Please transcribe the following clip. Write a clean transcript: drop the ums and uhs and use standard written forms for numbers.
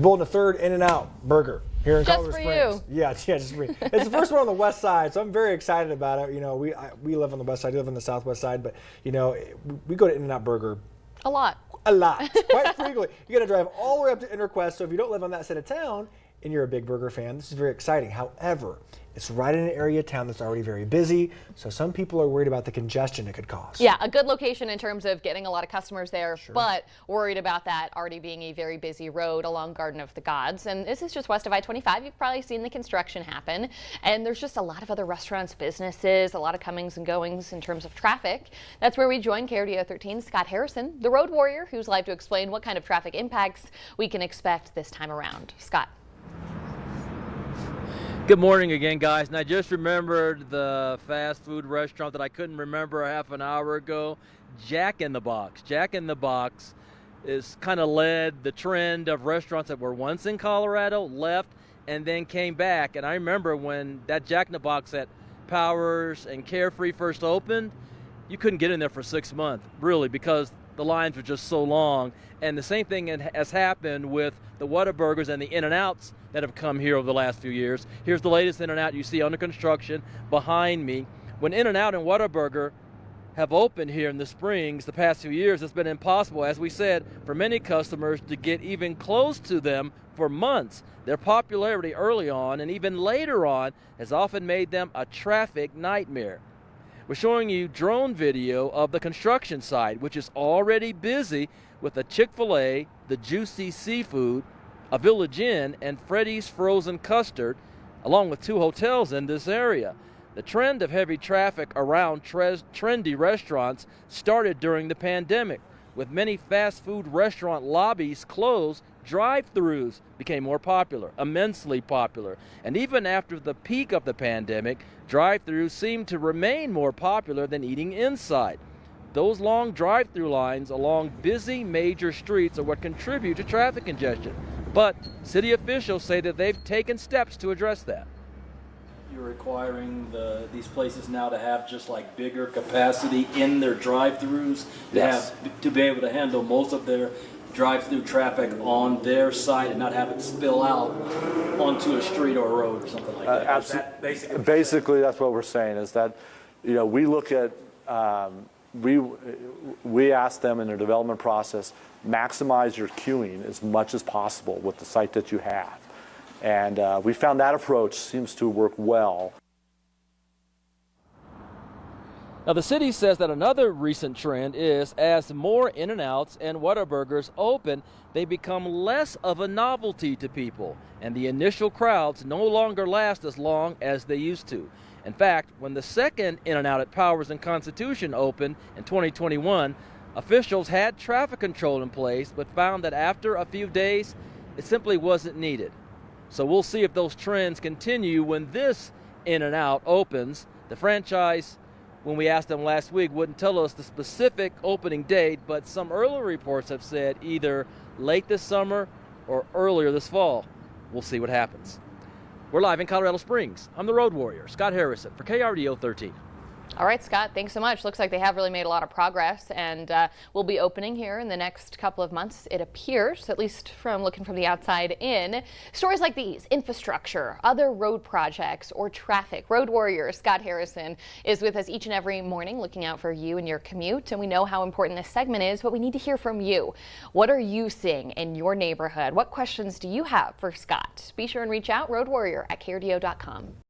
Building a third In-N-Out burger here in Just Colorado for Springs. you. Yeah, just for me. It's the first one on the west side, so I'm very excited about it. You know, we live on the west side, you live on the southwest side, but you know, we go to In-N-Out Burger A lot. quite frequently. You got to drive all the way up to Interquest, so if you don't live on that side of town and you're a big burger fan, this is very exciting. However, it's right in an area of town that's already very busy, so some people are worried about the congestion it could cause. Yeah, a good location in terms of getting a lot of customers there, but worried about that already being a very busy road along Garden of the Gods. And this is just west of I-25. You've probably seen the construction happen. And there's just a lot of other restaurants, businesses, a lot of comings and goings in terms of traffic. That's where we join KRDO 13 Scott Harrison, the road warrior, who's live to explain what kind of traffic impacts we can expect this time around. Scott. Good morning again, guys. And I just remembered the fast food restaurant that I couldn't remember a half an hour ago, Jack in the Box. Jack in the Box is kind of led the trend of restaurants that were once in Colorado, left, and then came back. And I remember when that Jack in the Box at Powers and Carefree first opened, you couldn't get in there for 6 months, really, because the lines were just so long. And the same thing has happened with the Whataburgers and the In-N-Outs that have come here over the last few years. Here's the latest In-N-Out you see under construction behind me. When In-N-Out and Whataburger have opened here in the Springs the past few years, it's been impossible, as we said, for many customers to get even close to them for months. Their popularity early on and even later on has often made them a traffic nightmare. We're showing you drone video of the construction site, which is already busy with a Chick-fil-A, the Juicy Seafood, a Village Inn, and Freddy's Frozen Custard, along with 2 hotels in this area. The trend of heavy traffic around trendy restaurants started during the pandemic. With many fast food restaurant lobbies closed, drive-thrus became more popular, immensely popular. And even after the peak of the pandemic, drive-thrus seemed to remain more popular than eating inside. Those long drive-through lines along busy major streets are what contribute to traffic congestion. But city officials say that they've taken steps to address that. You're requiring these places now to have just like bigger capacity in their drive-throughs to be able to handle most of their drive-through traffic on their site and not have it spill out onto a street or a road or something like that. Absolutely. Basically, that's what we're saying is that, you know, we look at we ask them in their development process, maximize your queuing as much as possible with the site that you have. And we found that approach seems to work well. Now, the city says that another recent trend is as more In-N-Outs and Whataburgers open, they become less of a novelty to people, and the initial crowds no longer last as long as they used to. In fact, when the second In-N-Out at Powers and Constitution opened in 2021, officials had traffic control in place, but found that after a few days, it simply wasn't needed. So we'll see if those trends continue when this In-N-Out opens. The franchise, when we asked them last week, wouldn't tell us the specific opening date, but some earlier reports have said either late this summer or earlier this fall. We'll see what happens. We're live in Colorado Springs. I'm the road warrior, Scott Harrison, for KRDO 13. All right, Scott, thanks so much. Looks like they have really made a lot of progress, and will be opening here in the next couple of months, it appears, at least from looking from the outside in. Stories like these, infrastructure, other road projects, or traffic. Road warrior Scott Harrison is with us each and every morning, looking out for you and your commute. And we know how important this segment is, but we need to hear from you. What are you seeing in your neighborhood? What questions do you have for Scott? Be sure and reach out, road warrior at krdo.com.